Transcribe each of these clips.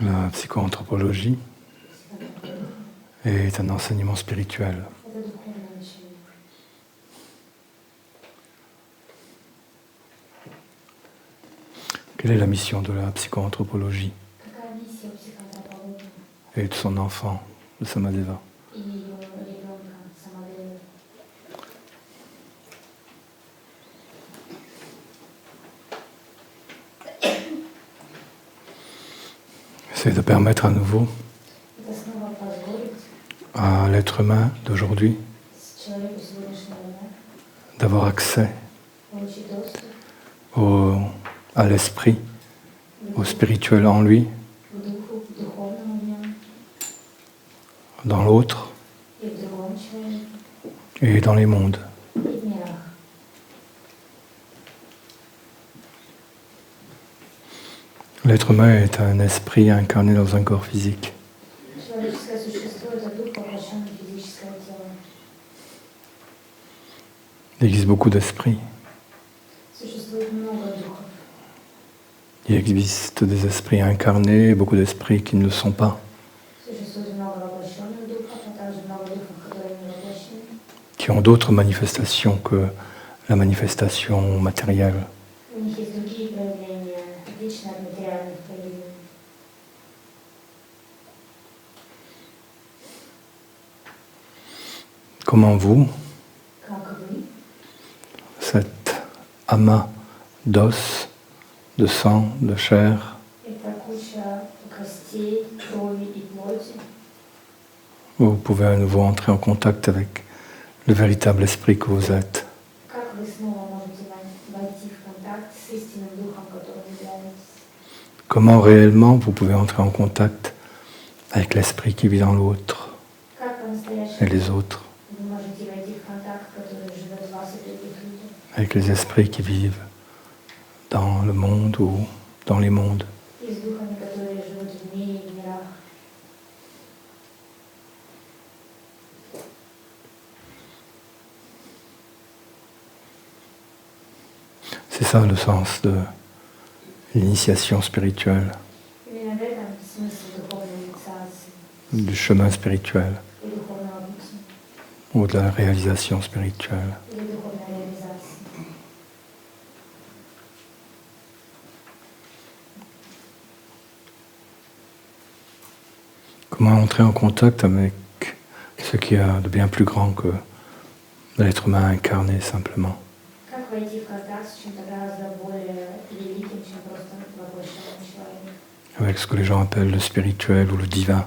La psychoanthropologie est un enseignement spirituel. Quelle est la mission de la psychoanthropologie et de son enfant, de Samadeva? C'est de permettre à nouveau à l'être humain d'aujourd'hui d'avoir accès à l'esprit, au spirituel en lui, dans l'autre et dans les mondes. L'être humain est un esprit incarné dans un corps physique. Il existe beaucoup d'esprits. Il existe des esprits incarnés et beaucoup d'esprits qui ne le sont pas. Qui ont d'autres manifestations que la manifestation matérielle. Comment vous, cet amas d'os, de sang, de chair, vous pouvez à nouveau entrer en contact avec le véritable esprit que vous êtes. Comment réellement vous pouvez entrer en contact avec l'esprit qui vit dans l'autre et les autres, avec les esprits qui vivent dans le monde ou dans les mondes. C'est ça le sens de l'initiation spirituelle, du chemin spirituel ou de la réalisation spirituelle. Comment entrer en contact avec ce qu'il y a de bien plus grand que l'être humain incarné simplement. Avec ce que les gens appellent le spirituel ou le divin.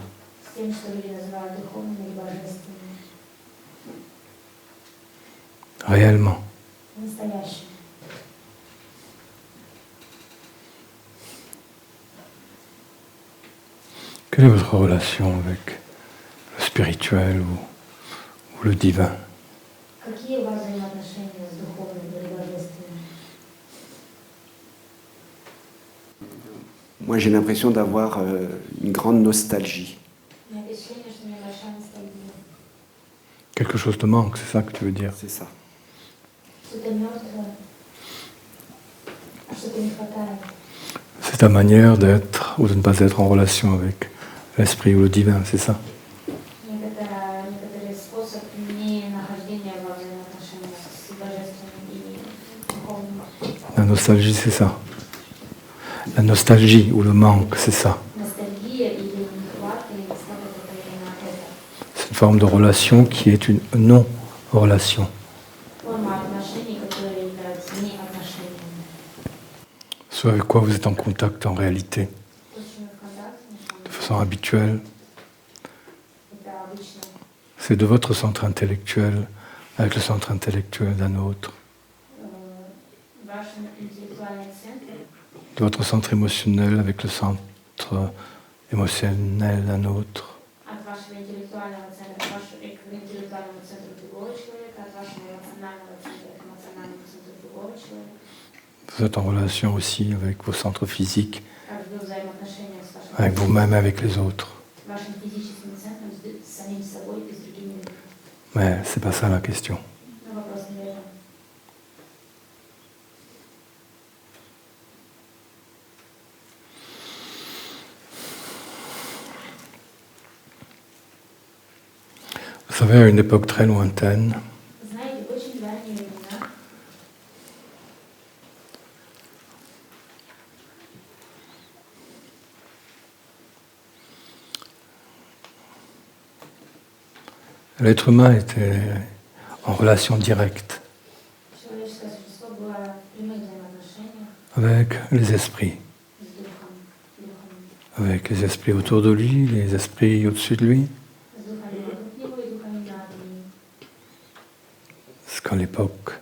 Réellement. Quelle est votre relation avec le spirituel ou le divin? Moi, j'ai l'impression d'avoir une grande nostalgie. Quelque chose te manque, c'est ça que tu veux dire? C'est ça. C'est ta manière d'être ou de ne pas être en relation avec l'esprit ou le divin, c'est ça? La nostalgie, c'est ça. La nostalgie ou le manque, c'est ça. C'est une forme de relation qui est une non-relation. Ce avec quoi vous êtes en contact en réalité, de façon habituelle. C'est de votre centre intellectuel avec le centre intellectuel d'un autre. De votre centre émotionnel avec le centre émotionnel d'un autre. Vous êtes en relation aussi avec vos centres physiques, avec vous-même et avec les autres. Mais c'est pas ça la question. savez, à une époque très lointaine, Знаете, в очень дальние времена l'être humain était en relation directe человеческое существо было в прямых взаимоотношениях avec les esprits, с духом, avec les esprits autour de lui, les esprits au-dessus de lui, с духами вокруг него и духами над ним. ce qu'à l'époque,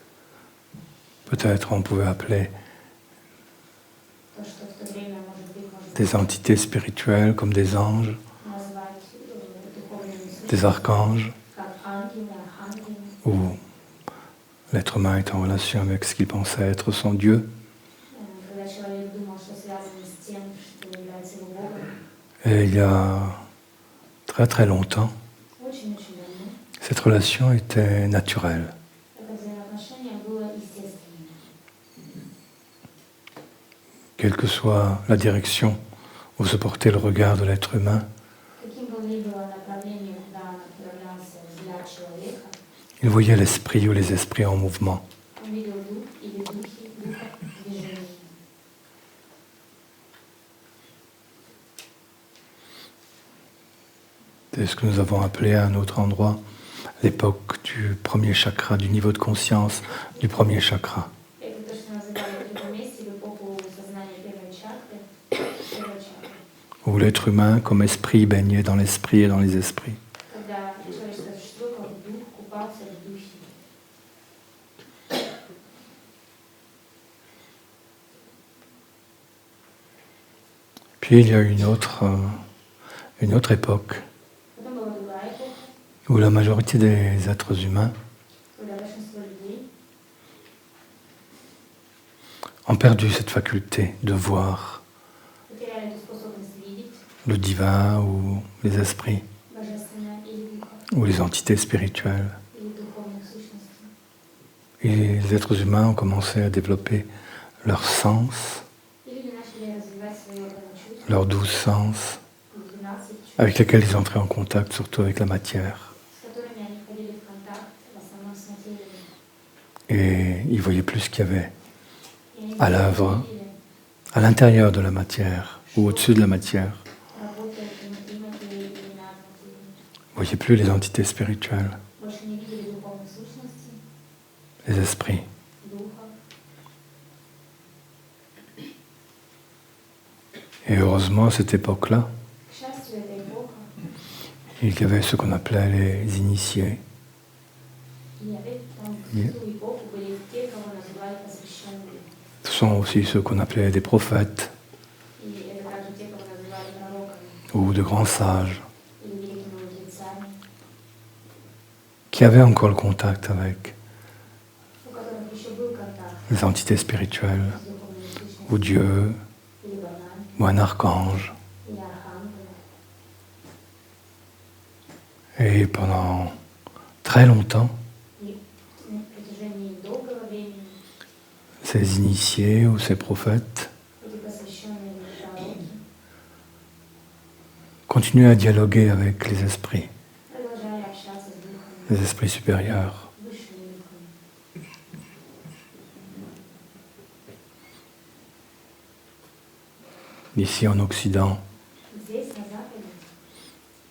peut-être on pouvait appeler То, что в то время, может быть, можно des entités spirituelles comme des anges, назвать духовными des сущностями, archanges, как ангелы, архангелы, où l'être humain est en relation avec ce qu'il pensait être son Dieu. когда человек думал, что связано с тем, что является его Богом. Et il y a très très longtemps, Очень-очень давно cette relation était naturelle. это взаимоотношение было естественным. Quelle que soit la direction où se portait le regard de l'être humain, Каким бы ни было направление, куда направлялся взгляд человека, il voyait l'esprit ou les esprits en mouvement. он видел дух или духи, духа в движении. C'est ce que nous avons appelé à un autre endroit l'époque du premier chakra, du niveau de conscience du premier chakra. Это то, что называли в другом месте в эпоху сознания первой чакры, первой чакры, Où l'être humain, comme esprit, baignait dans l'esprit et dans les esprits. когда человеческое существо, как дух, купался в духе. Puis il y a une autre époque Потом была другая эпоха, où la majorité des êtres humains когда большинство людей ont perdu cette faculté de voir потеряли эту способность видеть le divin ou les esprits божественное или духа, ou les entités spirituelles. или духовных сущностей. Et les êtres humains ont commencé à développer leurs sens, И люди начали развивать свои органы чувств, leurs 12 sens, 12 чувств, avec lesquels ils entraient en contact, surtout avec la matière. с которыми они входили в контакт в основном с материей. Et ils voyaient plus ce qu'il y avait И они à l'œuvre, видели, à l'intérieur de la matière ou au-dessus de la matière. работает внутри материи или над материей. Ils ne voyaient plus les entités spirituelles, Больше не видели духовных сущностей, les esprits. духа. Et heureusement, à cette époque-là, К счастью, эта эпоха, il y avait ce qu'on appelait les initiés. и опять там в ту эпоху были те, кого называли посвященными. Ce sont aussi ceux qu'on appelait des prophètes И это также те, кого называли пророками ou de grands sages или великими мудрецами, qui avaient encore le contact avec у которых еще был контакт les entités spirituelles с духовными сущностями ou Dieu или богами, ou un archange. или архангелами. Et pendant très longtemps, И на протяжении долгого времени ces initiés ou ces prophètes эти посвященные пророки continuaient à dialoguer avec les esprits, продолжали общаться с духами, les esprits supérieurs. высшими духами. Ici en Occident, Здесь, на Западе,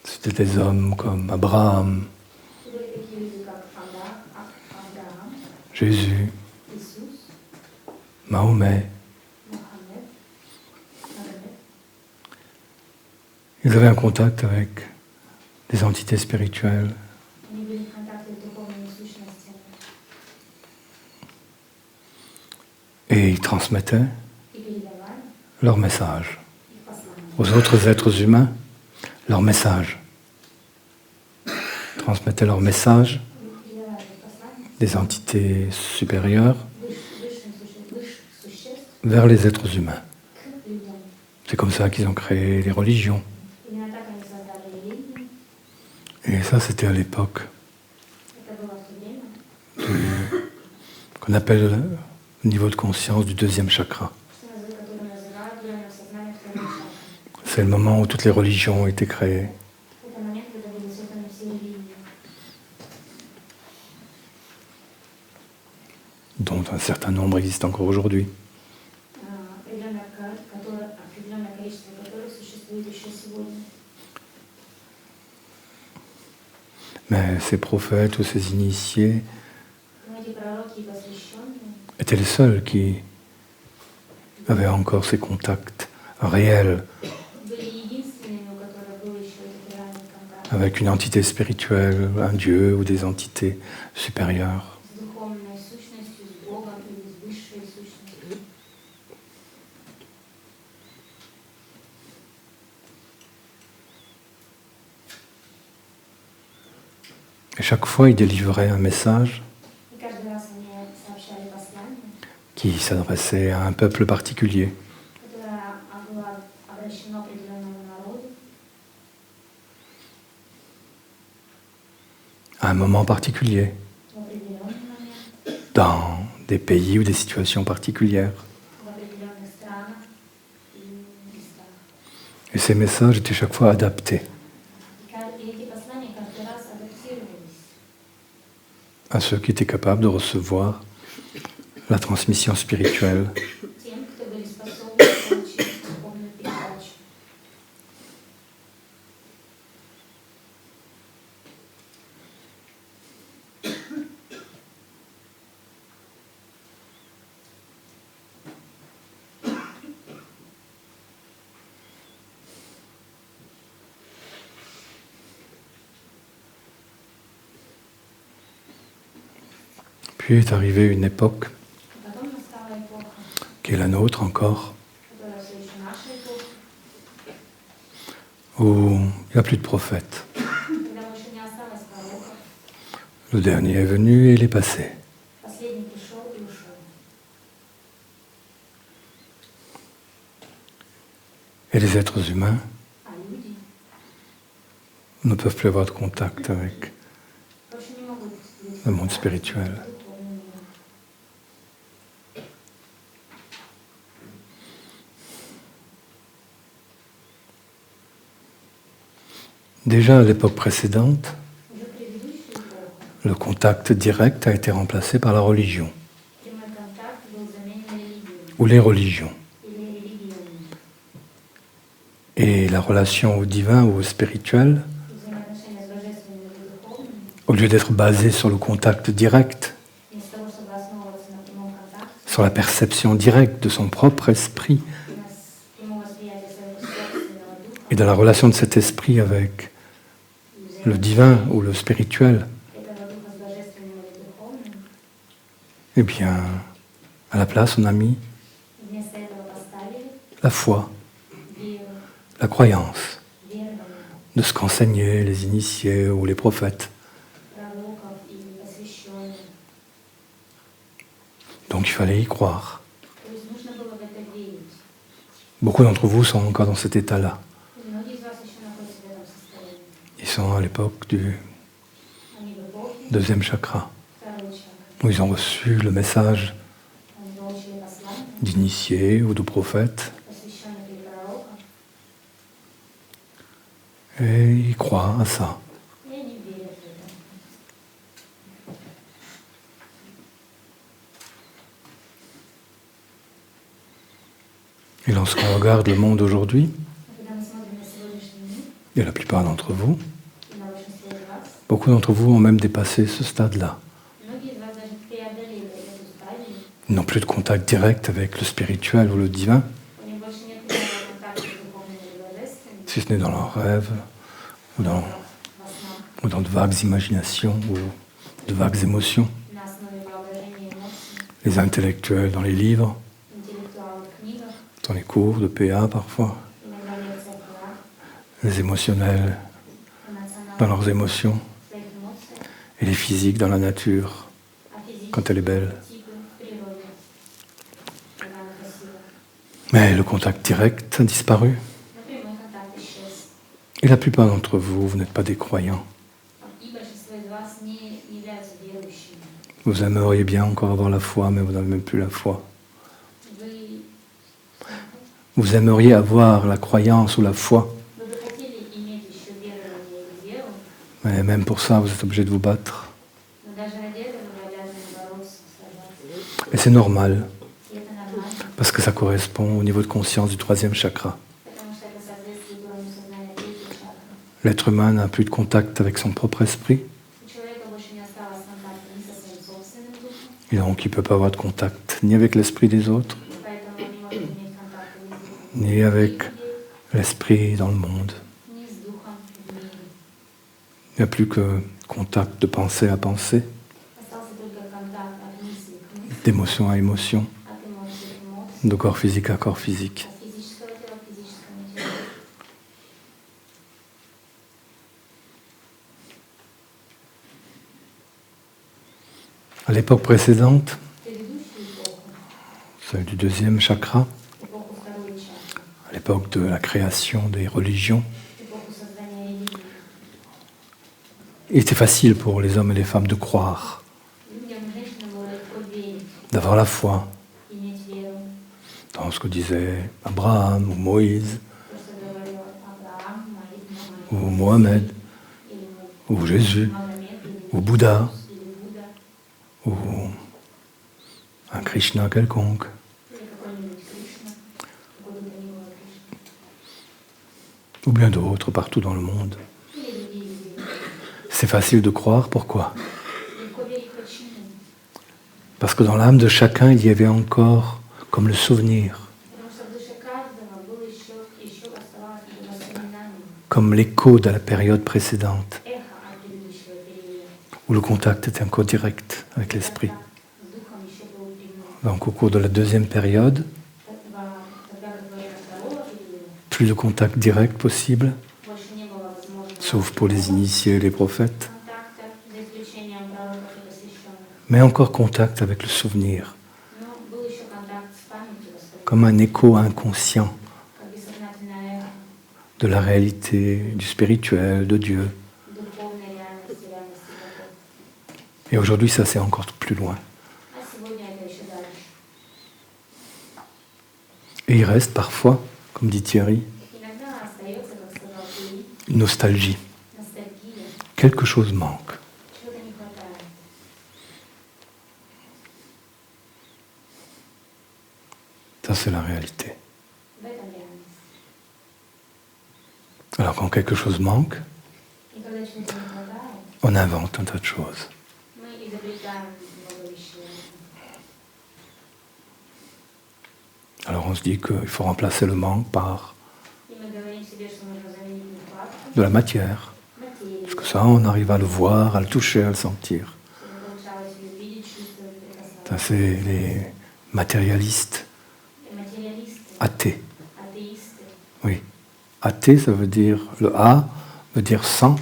c'était des hommes comme Abraham, были такие люди, как Авраам, Jésus, Иисус, Mahomet. Мохаммед, Магомед. Ils avaient un contact avec des entités spirituelles Они были в контакте с духовными сущностями et ils transmettaient и передавали leur message их послания aux autres êtres humains, leur message. Ils transmettaient leur message и передавали их послания des entités supérieures высших существ vers les êtres humains. к людям. C'est comme ça qu'ils ont créé les religions. Именно так они создали религию. Et ça, c'était à l'époque Это было в то время, qu'on appelle le niveau de conscience du deuxième chakra. которое называют уровнем сознания второго чакры. C'est le moment où toutes les religions ont été créées. Это момент, когда были созданы все религии. nombre existe encore aujourd'hui. определенное количество которых существует еще сегодня. Mais ces prophètes ou ces initiés Но эти пророки и посвященные étaient les seuls qui avaient encore ces contacts réels были единственными, у которых был еще этот реальный контакт avec une entité spirituelle, un Dieu ou des entités supérieures. с духовной сущностью, с Богом или с высшей сущностью. Et chaque fois, ils délivraient un message И каждый раз они сообщали послание, qui s'adressait à un peuple particulier. которое было обращено определенному народу À un moment particulier, в определенный момент, dans des pays ou des situations particulières. в определенных странах и местах. Et ces messages étaient chaque fois adaptés И эти послания каждый раз адаптировались à ceux qui étaient capables de recevoir la transmission spirituelle. тем, кто были способны получить духовную передачу. Puis est arrivée une époque Потом настала эпоха, qui est la nôtre encore, которая все еще наша эпоха, où il n'y a plus de prophètes. когда больше не осталось пророков. Le dernier est venu et il est passé. Последний пришел и ушел. Et les êtres humains А люди ne peuvent plus avoir de contact avec больше не могут le monde spirituel. духовный мир. Déjà à l'époque précédente, Уже предыдущую эпоху le contact direct a été remplacé par la religion, прямой контакт был заменен религией ou les religions. или религиями. Et la relation au divin ou au spirituel, Взаимоотношения с божественным и духовным, au lieu d'être basée sur le contact direct, вместо того, чтобы основываться на прямом контакте, sur la perception directe de son propre esprit на прямом восприятии своего собственного духа, et de la relation de cet esprit avec и le divin ou le spirituel, этого духа с божественным или духовным, eh bien, à la place, on a mis вместо этого поставили la foi, веру, la croyance верование de ce qu'enseignaient les initiés ou les prophètes. пророков и посвященных. Donc il fallait y croire. То есть нужно было в это верить. Beaucoup d'entre vous sont encore dans cet état-là. И многие из вас еще находятся в этом состоянии. Ils sont à l'époque du Они в эпохе deuxième chakra, второй чакры. où ils ont reçu le message Они получили послание, d'initiés ou de prophètes, посвященных или пророков, et ils croient à ça. и они верят в это. Et lorsqu'on regarde le monde aujourd'hui, Но когда мы смотрим на сегодняшний мир, et la plupart d'entre vous, и на большинстве из вас, beaucoup d'entre vous ont même dépassé ce stade-là. многие из вас даже преодолели эту стадию, Ils n'ont plus de contact direct avec le spirituel ou le divin, у них больше нет никакого контакта с духовным или божественным, si ce n'est dans leurs rêves, ou во dans, снах, ou dans de vagues imaginations, ou de vagues émotions. на основе воображения и эмоций, Les intellectuels dans les livres, интеллектуалы в книгах, dans les cours de PA parfois, иногда лекциях прав, les émotionnels dans эмоционалов leurs émotions, в своих эмоциях, et les physiques dans la nature, а quand elle est belle. физические типы в природе, когда она красива. Mais le contact direct a disparu. Но прямой контакт исчез. Et la plupart d'entre vous, vous n'êtes pas des croyants. И большинство из вас не являются верующими. Vous aimeriez bien encore avoir la foi, mais vous n'avez même plus la foi. Вы, Vous aimeriez avoir la croyance ou la foi, вы бы хотели иметь еще верование или веру, mais même pour ça, vous êtes obligé de vous battre. но даже ради этого вы обязаны бороться, сражаться. Et c'est normal, И это нормально, parce que ça correspond au niveau de conscience du 3e chakra. потому что это соответствует уровню сознания третьей чакры. L'être humain n'a plus de contact avec son propre esprit, У человека больше не осталось контакта ни со своим собственным духом, et donc il ne peut pas avoir de contact ni avec l'esprit des autres, поэтому он не может иметь контакта ни с духом ni avec людей, l'esprit dans le monde. ни с духом в мире. Il n'y a plus que contact de pensée à pensée, Остался только контакт от мысли к мысли, d'émotion à émotion, от эмоций к эмоции, de corps physique à corps physique. от физического тела к физическому телу. À l'époque précédente, В предыдущую эпоху, celle du 2e chakra, эпоху второй чакры, à l'époque de la création des religions, эпоху создания религии, il était facile pour les hommes et les femmes de croire, людям и женщинам было легко верить, d'avoir la foi иметь веру. dans ce que disait Abraham ou Moïse То, что говорил Авраам, ou Mohamed или ou Jésus Магомед, или ou Bouddha или Будда, ou un Krishna quelconque. или какой-нибудь Кришна, какой бы то ни было Кришна, Ou bien d'autres partout dans le monde. или другие люди. C'est facile de croire, pourquoi? Легко верить почему? Parce que dans l'âme de chacun, il y avait encore comme le souvenir, Потому что в душе каждого было еще оставалось воспоминание, comme l'écho de la période précédente, эхо от предыдущего периода. où le contact était encore direct avec l'esprit. Контакт с духом еще был прямой. Donc au cours de la 2e période, Тогда во время второго периода plus de contact direct possible, больше не было возможности sauf pour les initiés et les prophètes, контакта, за исключением пророков и посвященных. mais encore contact avec le souvenir, Но был еще контакт с памятью воспоминаний, comme un écho inconscient как бессознательное эхо de la réalité, du spirituel, de Dieu. духовной реальности, реальности богов. Et aujourd'hui, ça c'est encore plus loin. А сегодня это еще дальше. Et il reste parfois, comme dit Thierry, Иногда остается, как сказал Кирилл, une nostalgie. ностальгия, Quelque chose manque. чего-то не хватает. Ça c'est la réalité. В этом реальность. Alors quand quelque chose manque, И когда чего-то не хватает, on invente un tas de choses. мы изобретаем много вещей. Alors on se dit qu'il faut remplacer le manque par И мы говорим себе, что нужно заменить нехватку de la matière. материей, Parce que ça, on arrive à le voir, à le toucher, à le sentir. чтобы получалось ее видеть, чувствовать, Ça, прикасаться. c'est les matérialistes И материалисты, athées. атеисты. Oui. Athée, ça veut dire, le A veut dire sans,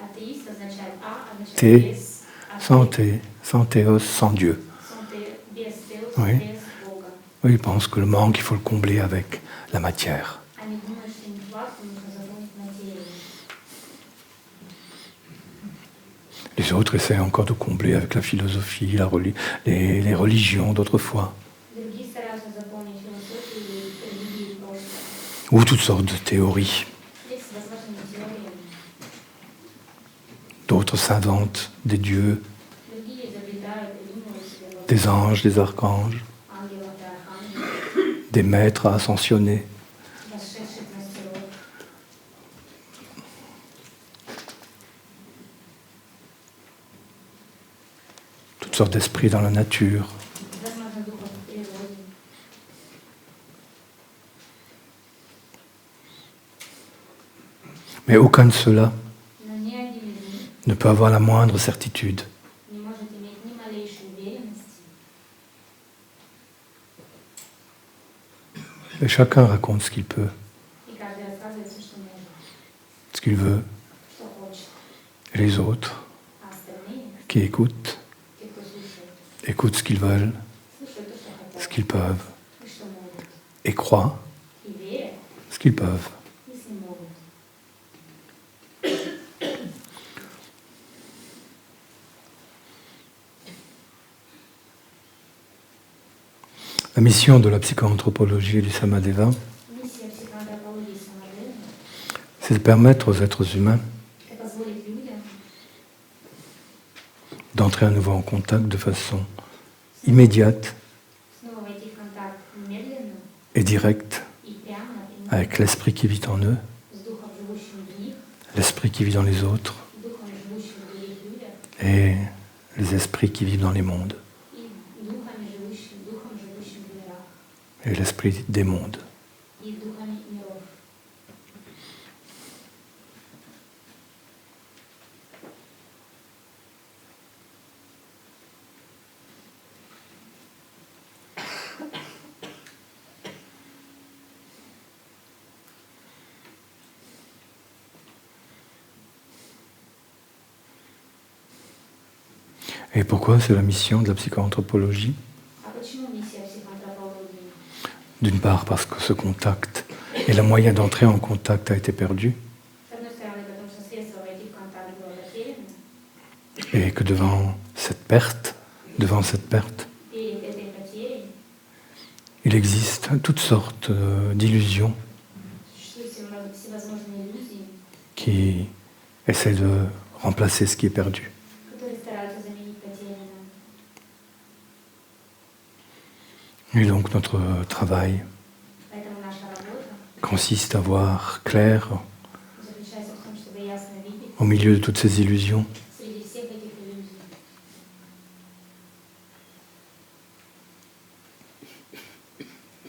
Атеист означает А, означает Те, без, sans thé, sans théos, sans Dieu. без теос, Oui. без Бога. Eux, ils pensent que le manque, il faut le combler avec la matière. Они думают, что нехватку нужно заполнить материей. Les autres essaient encore de combler avec la philosophie, les religions d'autrefois, Другие стараются заполнить философию и религию просто. ou toutes sortes de théories. Есть возможными теориями. D'autres s'inventent des dieux, Другие изобретают и думают себе богов, des anges, des archanges, ангелов и архангелов, des maîtres ascensionnés. восшедших мастеров. Toutes sortes d'esprits dans la nature. Возможно, духов в природе. Mais aucun de ceux-là Но ни один из них ne peut avoir la moindre certitude. не может иметь ни малейшей уверенности. Et chacun raconte ce qu'il peut, И каждый рассказывает все, что может, ce qu'il veut. что хочет. Et les autres А остальные, qui écoutent, те, кто слушает, écoutent ce qu'ils veulent, слушают то, что ce хотят, qu'ils peuvent, и что могут. et croient И верят, ce qu'ils peuvent. если могут. La mission de la psychoanthropologie et du Samadeva, Миссия психоантропологии Самадева c'est de permettre aux êtres humains – это позволить людям d'entrer à nouveau en contact de façon immédiate снова войти в контакт медленно et directe и прямо напрямую avec l'esprit qui vit en eux, с Духом, живущим в них, l'esprit qui vit dans les autres Духом, живущим в других людях, et les esprits qui vivent dans les mondes и Духом, живущим в мирах, et l'esprit des mondes. и Духами миров. Et pourquoi c'est la mission de la psychoanthropologie? А почему миссия психоантропологии? D'une part parce que ce contact et le moyen d'entrer en contact a été perdu С одной стороны, потому что средство войти в контакт было потеряно, et que devant cette perte, перед этой потерей il existe toutes sortes d'illusions существуют всевозможные иллюзии, qui essaient de remplacer ce qui est perdu. которые стараются заменить потерянное. Et donc notre travail Поэтому наша работа consiste à voir clair заключается в том, чтобы ясно видеть au milieu de toutes ces illusions среди всех этих иллюзий.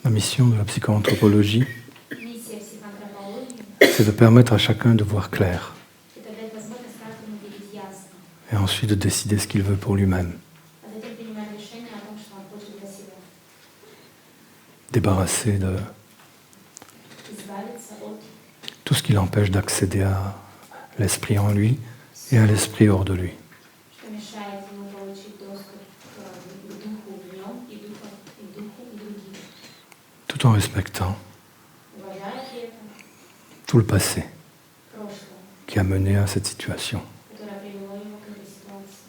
La mission de la psychoanthropologie, Миссия психоантропологии c'est de permettre à chacun de voir clair – это дать возможность каждому видеть ясно, et ensuite de décider ce qu'il veut pour lui-même, а затем принимать решение о том, что он хочет для себя. débarrasser de Избавиться от tout ce qui l'empêche d'accéder à l'esprit en lui et à l'esprit hors de lui. что мешает ему получить доступ к духу в нем и духу в других, Tout en respectant уважая при этом tout le passé прошлое, qui a mené à cette situation. которое привело его к этой ситуации.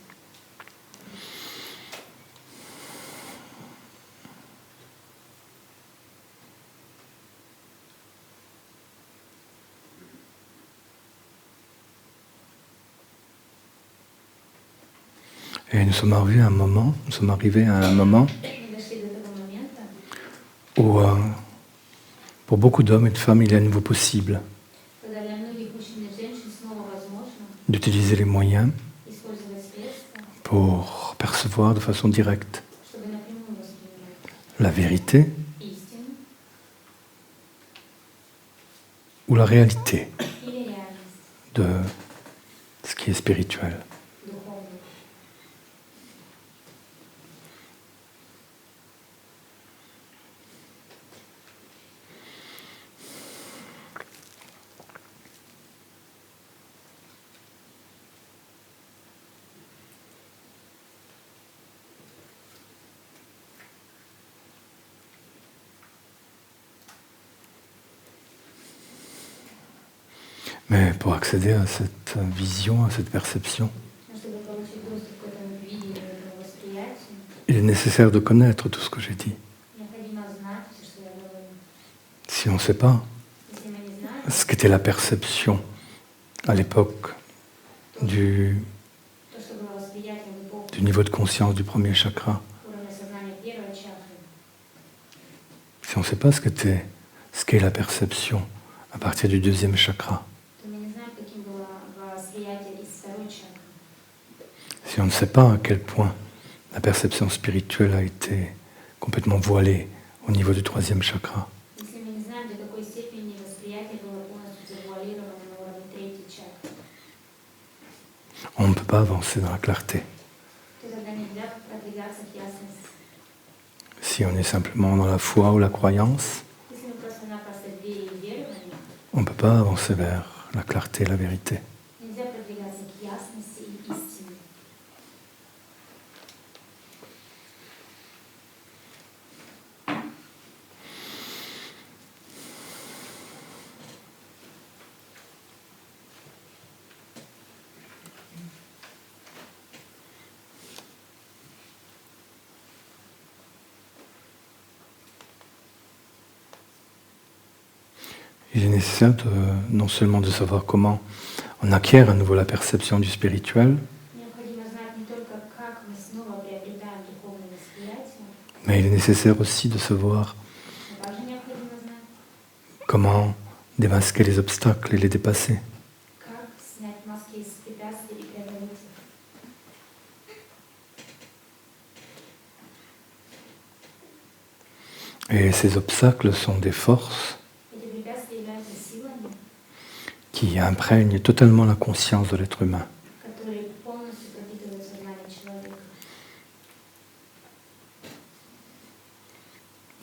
Et nous sommes arrivés à un moment Мы дошли до того момента, où, pour beaucoup d'hommes et de femmes, il est à nouveau possible когда для многих мужчин и женщин снова возможно d'utiliser les moyens использовать средства, pour percevoir de façon directe чтобы напрямую воспринимать la vérité истину ou la réalité или реальность de ce qui est spirituel. духовную. Mais pour accéder à cette vision, à cette perception, Но чтобы получить доступ к этому видению, к этому восприятию, il est nécessaire de connaître tout ce que j'ai dit. необходимо знать все, что я говорю. Si on ne sait pas Если мы не знаем, ce qu'était la perception à l'époque du то, что было восприятием в эпоху niveau de conscience du premier chakra, уровня сознания первой чакры, si on ne sait pas ce qu'est la perception à partir du deuxième chakra, то мы не знаем, каким было восприятие из второй чакры. si on ne sait pas à quel point la perception spirituelle a été complètement voilée au niveau du troisième chakra, Если мы не знаем, до какой степени восприятие было полностью завуалировано на уровне третьей чакры, on ne peut pas avancer dans la clarté. то тогда нельзя продвигаться к ясности. Si on est simplement dans la foi ou la croyance, Если мы просто-напросто верим в верование, on ne peut pas avancer vers la clarté et la vérité. нельзя продвигаться к ясности и истине. Il est nécessaire non seulement de savoir comment on acquiert à nouveau la perception du spirituel, Необходимо знать не только, как мы снова приобретаем духовное восприятие, Mais il est nécessaire aussi de savoir Но также необходимо знать, comment démasquer les obstacles et les dépasser. как снять маски из препятствий и преодолеть их. Et ces obstacles sont des forces Эти препятствия являются силами, qui imprègnent totalement la conscience de l'être humain. которые полностью пропитывают сознание человека.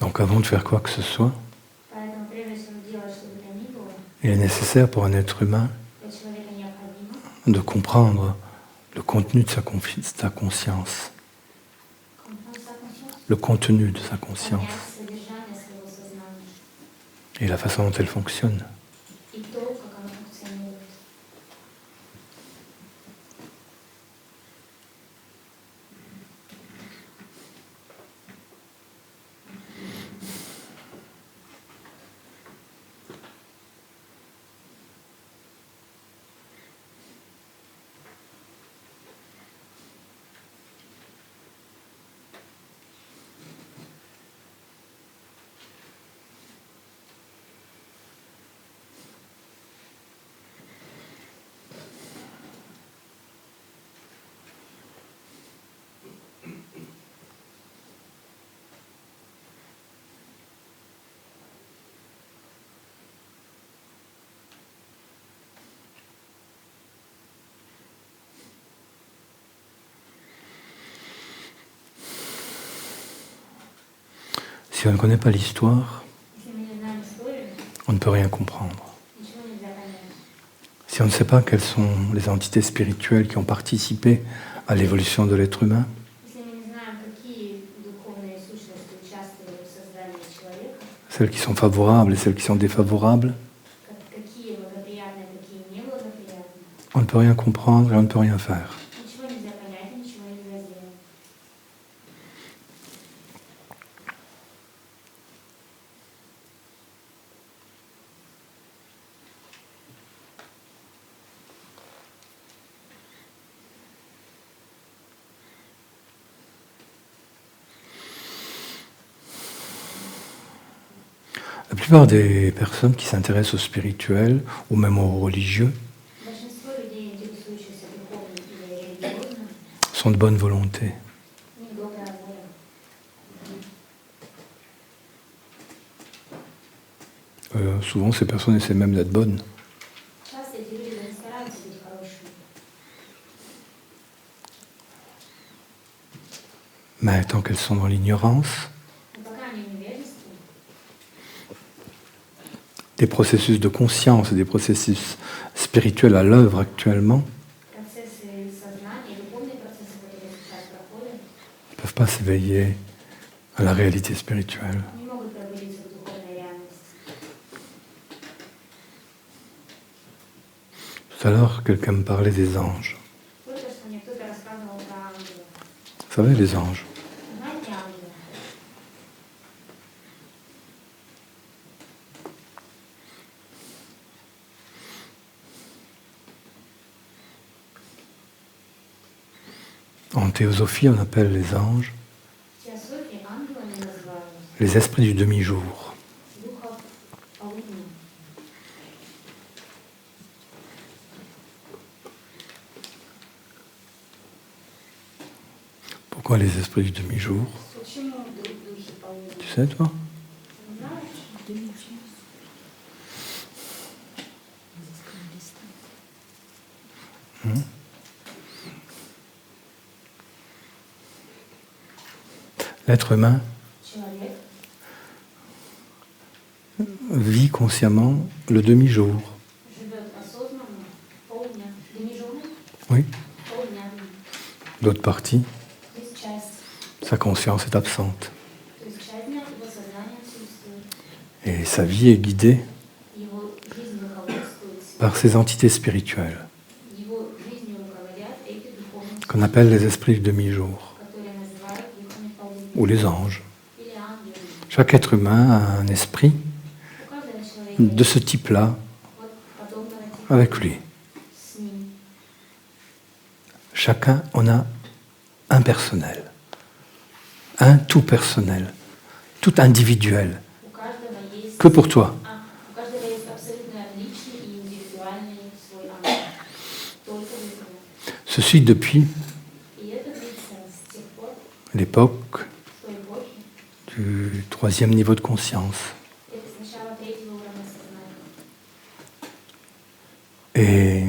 Donc avant de faire quoi que ce soit, Поэтому прежде чем делать что бы то ни было, il est nécessaire pour un être humain для человека необходимо de comprendre le contenu de sa conscience, comprendre sa conscience, le contenu de sa conscience понять содержание своего сознания et la façon dont elle fonctionne. и то, как оно функционирует. Si on ne connaît pas l'histoire, Если мы не знаем историю, on ne peut rien comprendre. ничего нельзя понять. Si on ne sait pas quelles sont les entités spirituelles qui ont participé à l'évolution de l'être humain, Если мы не знаем, какие духовные сущности участвовали в создании человека, celles qui sont favorables et celles qui sont défavorables, какие благоприятные, какие неблагоприятные, on ne peut rien comprendre et on ne peut rien faire. ничего нельзя понять и ничего нельзя сделать. La plupart des personnes qui s'intéressent au spirituel ou même aux religieux Большинство людей, интересующихся духовным или религиозным, sont de bonne volonté. у них добрая воля. Souvent, ces personnes essaient même d'être bonnes. Часто эти люди даже стараются быть хорошими. Mais tant qu'elles sont dans l'ignorance, Но пока они в невежестве, des processus de conscience et des processus spirituels à l'œuvre actuellement процессы сознания, духовные процессы, которые сейчас проходят, ne peuvent pas s'éveiller à la réalité spirituelle. не могут пробудиться в духовной реальности. Tout à l'heure, quelqu'un me parlait des anges. Только что мне кто-то рассказывал про ангелов. Vous savez, les anges. Знаете ангелов? En théosophie, on appelle les anges В теософии ангелами называют les esprits du demi-jour. духов полудня. Pourquoi les esprits du demi-jour? Почему духи полудня? Tu sais, toi? Знаешь? L'être humain Человек vit consciemment le demi-jour. живет осознанно полдня. Дневной? Oui. Полдня. L'autre partie, Есть часть. sa conscience est absente. То есть часть дня его сознание отсутствует. Et sa vie est guidée Его жизнь руководствуется. par ces entités spirituelles Его жизнью руководят эти духовные, qu'on appelle les esprits du demi-jour которые называют духами полудня. ou les anges. Или ангелы. Chaque être humain a un esprit У каждого человека de ce type-là вот подобного типа avec lui. с ним. Chacun en a un personnel. un tout personnel, tout individuel, У каждого есть, que pour toi. у каждого есть абсолютно личный и индивидуальный свой ангел. Только для тебя. Ceci depuis И это длится с тех пор, l'époque с той эпохи, du troisième niveau de conscience. это с начала третьего уровня сознания. Et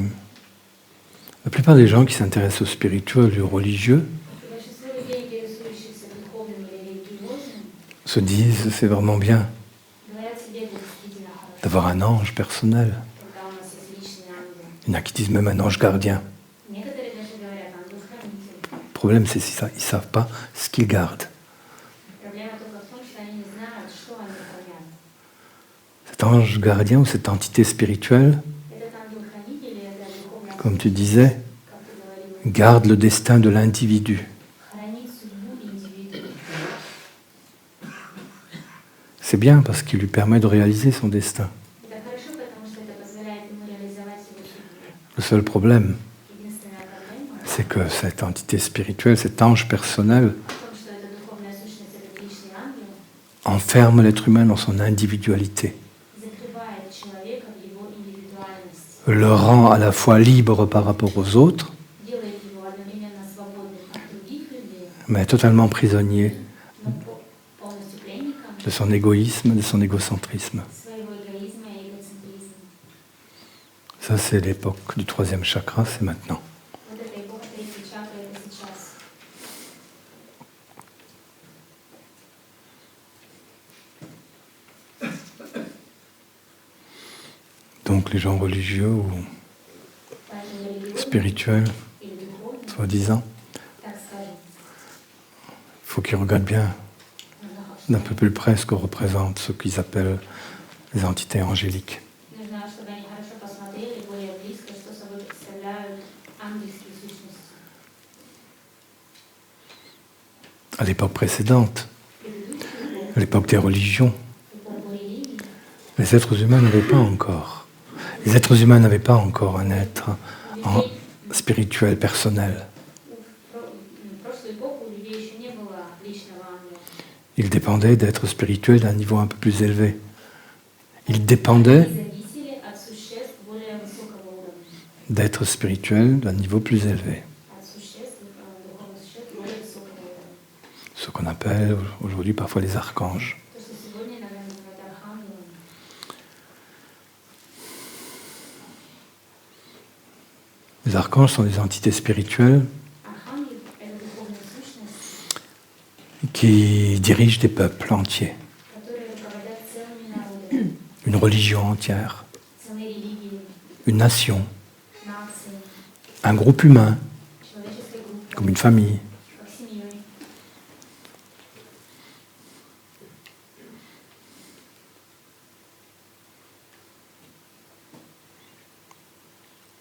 la plupart des gens qui s'intéressent au spirituel et au religieux И большинство людей, интересующихся духовным или религиозным, se disent c'est vraiment bien говорят себе, это действительно хорошо, d'avoir un ange personnel. когда у нас есть личный ангел. Il y en a qui disent même un ange gardien. Некоторые даже говорят ангел-хранитель. Le problème, c'est qu'ils ne savent pas ce qu'ils gardent. Проблема только в том, что они не знают, что они хранят. Cet ange gardien ou cette entité spirituelle, Этот ангел-хранитель или это духовная, comme tu disais, как ты говорил, garde le destin de l'individu. хранит судьбу индивида. C'est bien parce qu'il lui permet de réaliser son destin. Это хорошо, потому что это позволяет ему реализовать его судьбу. Le seul problème, Единственная проблема c'est que cette entité spirituelle, cet ange personnel, в том, что эта духовная сущность, этот личный ангел, enferme l'être humain dans son individualité, закрывает человека в его индивидуальности, le rend à la fois libre par rapport aux autres, делает его одновременно свободным от других людей, mais totalement prisonnier но полностью пленником de son égoïsme, de son égocentrisme. своего эгоизма и эгоцентризма. Ça, c'est l'époque du troisième chakra, c'est maintenant. Вот эта эпоха третьей чакры — это сейчас. Donc les gens religieux ou Поэтому религиозный spirituels, или духовный, soi-disant, так скажем, il faut qu'ils regardent bien нужно, d'un peu plus près ce que représentent ce qu'ils appellent les entités angéliques. нужно, чтобы они хорошо посмотрели более близко, что собой представляют ангельские сущности. À l'époque précédente, Предыдущую à l'époque des religions, эпоху религии les êtres humains n'avaient pas encore. Les êtres humains n'avaient pas encore un être spirituel, personnel. в прошлую эпоху у людей еще не было личного ангела. Ils dépendaient d'êtres spirituels d'un niveau un peu plus élevé. Ils dépendaient Они зависели от существ более высокого уровня, d'êtres spirituels d'un niveau plus élevé. от существ, духовных существ более высокого уровня. Ce qu'on appelle aujourd'hui parfois les archanges. То, что сегодня, наверное, называют архангелами. Les archanges sont des entités spirituelles Архангел — это духовная сущность, qui dirigent des peuples entiers, которые руководят целыми народами, une religion entière, целой религией, une nation, нацией, un groupe humain, человеческой группой, comme une famille. как семьей.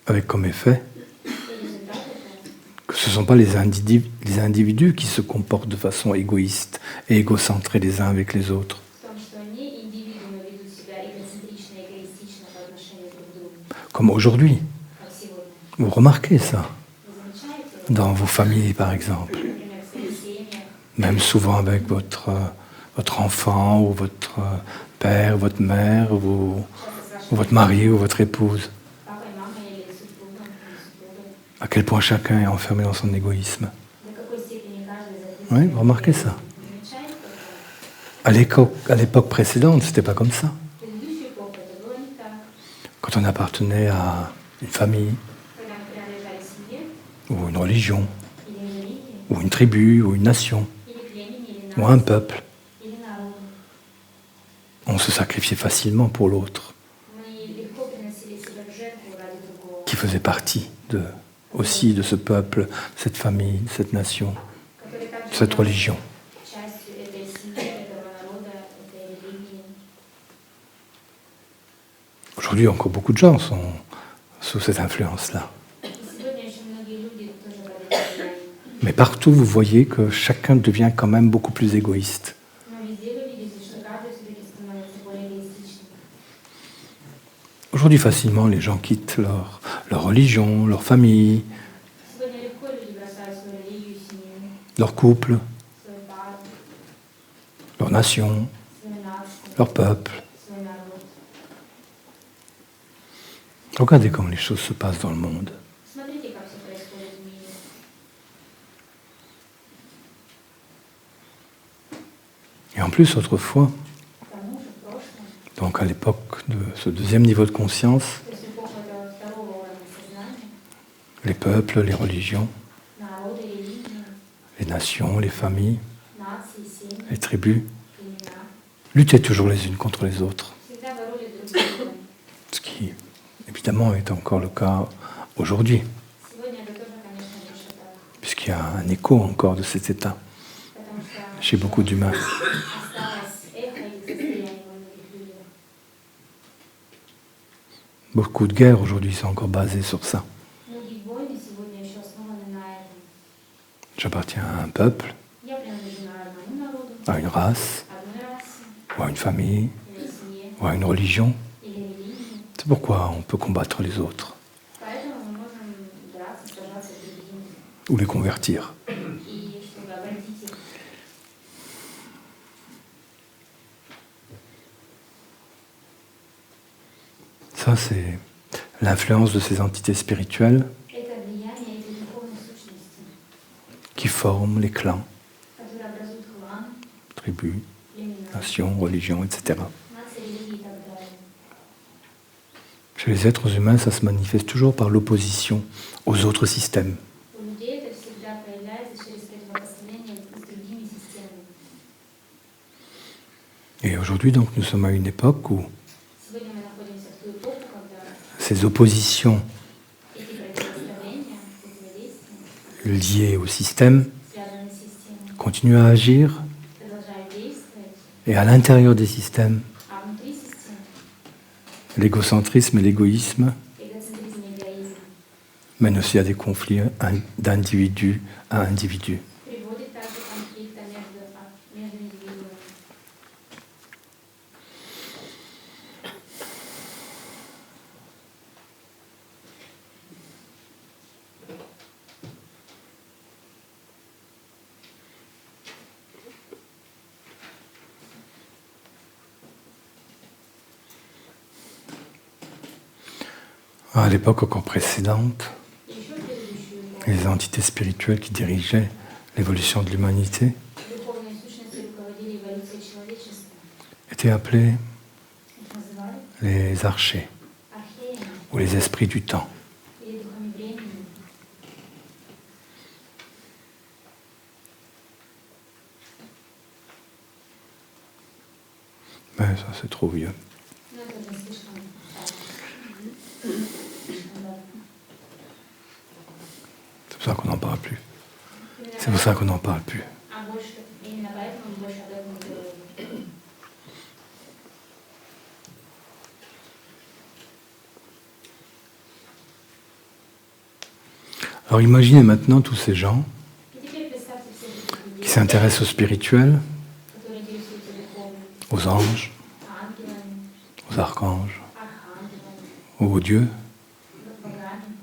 Avec comme effet И результат — это que ce ne sont pas les individus qui se comportent de façon égoïste et égocentrés les uns avec les autres, в том, что не индивидуумы ведут себя эгоцентрично, эгоистично по отношению друг к другу, comme aujourd'hui. как сегодня. Vous remarquez ça Вы замечаете, dans vos familles, par exemple, например, в своих семьях, même souvent avec votre enfant ou votre père, votre mère, ou часто с вашим votre mari ou votre épouse, папой, мамой или супругом, или супругой, à quel point chacun est enfermé dans son égoïsme. до какой степени каждый закрыт. Oui, vous remarquez ça. Замечаете это? À l'époque précédente, c'était pas comme ça. В предыдущую эпоху это было не так. Quand on appartenait à une famille, Когда мы принадлежали семье ou une religion, или религии, ou une tribu, ou une nation, или племени, или ou un нации, peuple, или народу, on se sacrifiait facilement pour l'autre, мы легко приносили себя в жертву ради другого, qui faisait partie aussi de ce peuple, cette famille, cette nation, который также cette был religion. частью этой семьи, этого народа, этой религии. Aujourd'hui, encore beaucoup de gens sont sous cette influence-là. И сегодня очень многие люди тоже под этим влиянием. Mais partout, vous voyez que chacun devient quand même beaucoup plus égoïste. Но везде вы видите, что каждый все-таки становится более эгоистичным. Aujourd'hui, facilement, les gens quittent leur religion, leur famille, Сегодня легко люди бросают свою религию, семью, leur couple, свою пару, nation, svoju naciju, leur peuple. svoj narod. Regardez comment les choses se passent dans le monde. Смотрите, как все происходит в мире. Et en plus, autrefois, К тому же в прошлом, donc à l'époque de ce deuxième niveau de conscience, то есть эпоха этого второго уровня сознания, les peuples, les religions, народы, религии, les nations, les familles, нации, семьи, les tribus, племена luttaient toujours les unes contre les autres. всегда боролись друг с другом. Ce qui, évidemment, est encore le cas aujourd'hui, Сегодня это тоже, конечно, больше так, puisqu'il y a un écho encore de cet état потому что chez beaucoup d'humains. осталось эхо этих состояний во многих людях. Beaucoup de guerres aujourd'hui sont encore basées sur ça. Многие войны сегодня еще основаны на этом. J'appartiens à un peuple, Я принадлежу одному народу, à une race, одной расе, ou à une famille, или семье, ou à une religion. или религии. C'est pourquoi on peut combattre les autres, Поэтому мы можем драться, сражаться с другими, ou les convertir. и чтобы обратить их. Ça, c'est l'influence de ces entités spirituelles Это влияние этой духовной сущности, qui forment les clans, которые образуют кланы, tribus, племена, nations, religions, etc. нации, религии и так далее. Chez les êtres humains, ça se manifeste toujours par l'opposition aux autres systèmes. У людей это всегда проявляется через противопоставление с другими системами. Et aujourd'hui, donc, nous sommes à une époque où Сегодня мы находимся в ту эпоху, когда ces oppositions эти противопоставления, противодействия, liées au système связанные с системой, continuent à agir, продолжают действовать, et à l'intérieur des systèmes, а внутри системы l'égocentrisme et l'égoïsme эгоцентризм и эгоизм mènent aussi à des conflits d'individu à individu. приводит также к конфликтам между индивидуумами. À l'époque encore précédente, И еще в предыдущую эпоху les entités spirituelles qui dirigeaient l'évolution de l'humanité духовные сущности руководили эволюцией человечества. étaient appelés Их называли les archers археями ou les esprits du temps. или духами времени. Mais ça, c'est trop vieux. Но это уже слишком давно. C'est pour ça qu'on n'en parle plus. Именно C'est pour ça qu'on n'en parle plus. А больше, именно поэтому мы больше об этом не говорим. Alors imaginez maintenant tous ces gens И теперь представьте всех этих qui людей, s'intéressent au spirituel, которые интересуются духовным, aux anges, ангелами, aux archanges, архангелами, aux dieux, богами.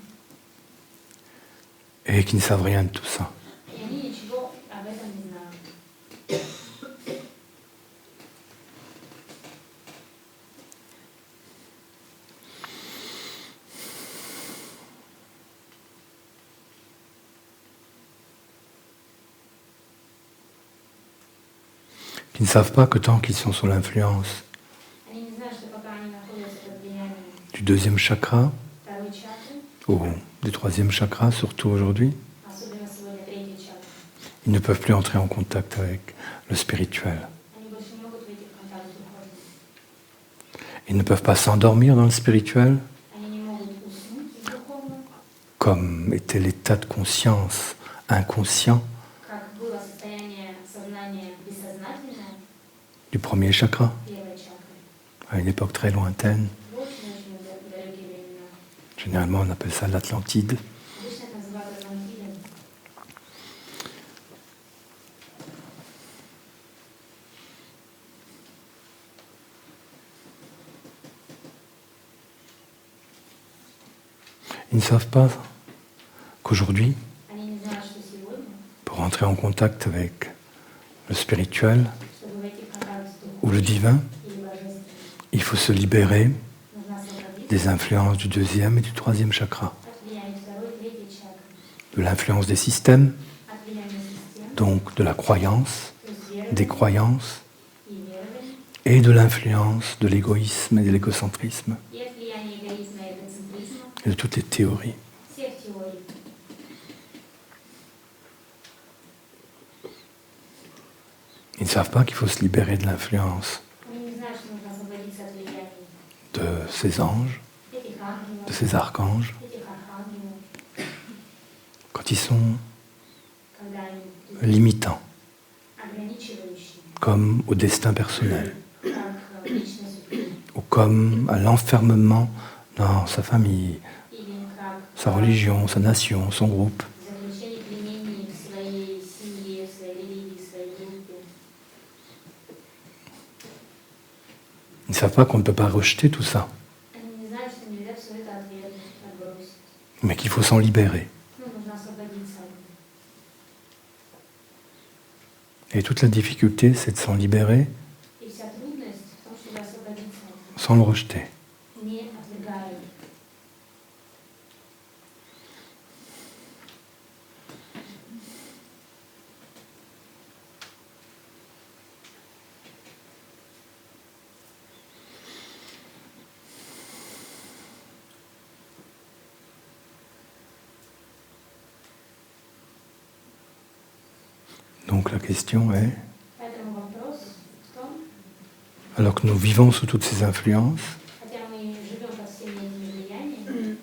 et qui ne savent rien de tout ça. И они ничего об этом не знают. Qui ne savent pas que tant qu'ils sont sous l'influence Они не знают, что пока они находятся под влиянием du deuxième chakra, второй чакры, ou du troisième chakra, surtout aujourd'hui, особенно сегодня третьей чакры, ils ne peuvent plus entrer en contact avec le spirituel. они больше не могут войти в контакт с духовным. Ils ne peuvent pas s'endormir dans le spirituel, Они не могут уснуть в духовном, comme était l'état de conscience inconscient как было состояние сознания бессознательное du premier chakra, первой чакры. à une époque très lointaine. В очень-очень далекие времена. Généralement, on appelle ça l'Atlantide. Обычно это называют Атлантидой. Ils ne savent pas qu'aujourd'hui, Они не знают, что сегодня, pour entrer en contact avec le spirituel, чтобы войти в контакт ou le divin, или божественное. il faut se libérer Нужно освободиться des influences du deuxième et du troisième chakra, от влияния второй и третьей чакры, de l'influence des systèmes, от влияния систем, donc de la croyance, то есть des верования croyances, и верований, et de l'influence de l'égoïsme et de l'égocentrisme, и от влияния эгоизма и эгоцентризма, et de toutes les théories. всех теорий. Ils ne savent pas qu'il faut se libérer de l'influence Они не знают, что нужно освободиться от влияния de ces anges, этих ангелов, de ces archanges, этих архангелов, quand ils sont когда они limitants, ограничивающие, comme au destin personnel, как личной судьбы, ou comme à l'enfermement dans sa famille, или как sa religion, sa nation, son groupe. заключение пленений в своей семье, в своей религии, в своей группе. Ils ne savent pas qu'on ne peut pas rejeter tout ça, Они не знают, что нельзя все это отвергнуть, отбросить. mais qu'il faut s'en libérer. Ну, нужно освободиться от них. Et toute la difficulté, c'est de s'en libérer И вся трудность в том, чтобы освободиться от sans le rejeter. них, не отвергая их. Donc la question est, Поэтому вопрос в том, alors que nous vivons sous toutes ces influences, хотя мы живем под всеми этими влияниями,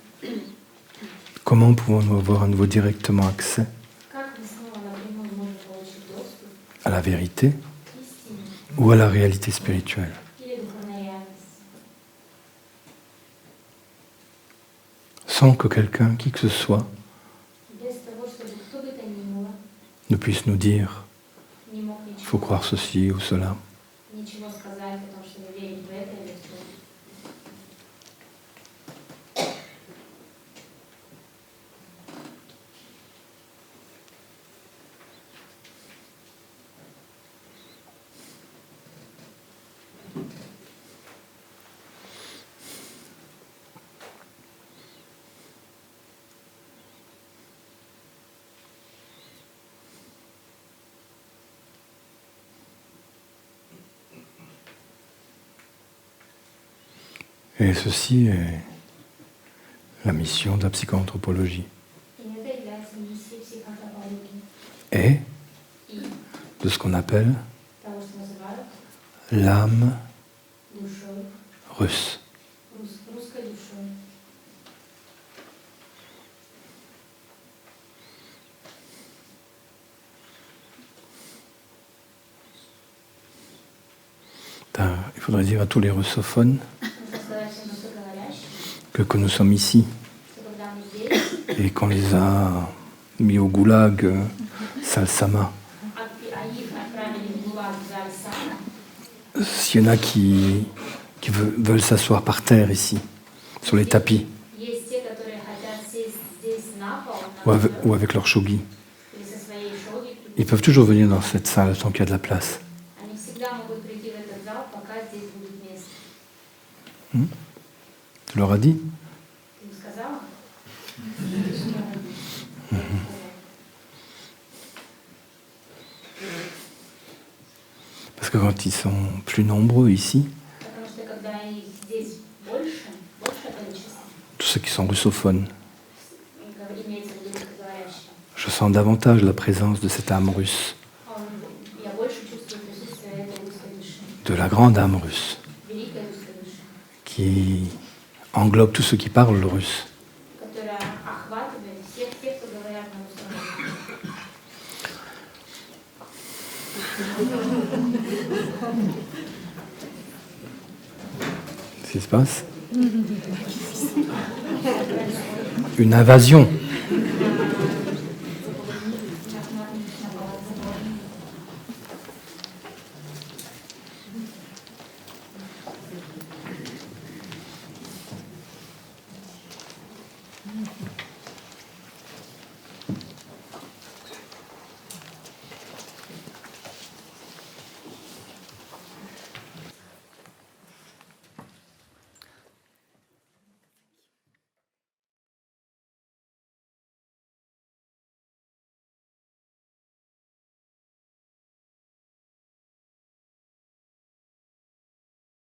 comment pouvons-nous avoir à nouveau directement accès как мы снова напрямую можем получить доступ à la vérité к истине ou à la réalité spirituelle? или духовной реальности, Sans que quelqu'un, qui que ce soit, без того, чтобы кто бы то ни было ne puisse nous dire не мог il faut croire ceci ou cela. ничего сказать о том, что мы верим в это или в то. Et ceci est la mission de la psychoanthropologie. И это является миссией психоантропологии Et и de ce qu'on appelle того, что называют l'âme душой, russe. русской душой. Il faudrait dire à tous les russophones Нужно сказать всем русскоговорящим, que nous sommes ici что когда мы здесь, et qu'on les a mis au goulag, Salsama. а их отправили в ГУЛАГ в зале Сана, S'il y en a qui veulent s'asseoir par terre ici, sur les tapis, есть те, которые хотят сесть здесь на пол, ou avec leur shogi, или со своей шоги, ils peuvent toujours venir dans cette salle tant qu'il y a de la place. они всегда могут прийти в этот зал, пока здесь будет место. Tu leur as dit? Ты им сказала? Parce que quand ils sont plus nombreux ici, Потому что когда их здесь большее количество, tous ceux qui sont russophones, имеется в виду русскоговорящие, je sens davantage la présence de cette âme russe, я больше чувствую присутствие этой русской души, de la grande âme russe, великой русской души, qui englobe tous ceux qui parlent le russe. которая охватывает всех тех, кто говорят на русском языке. Qu'est-ce qui se passe? Une invasion.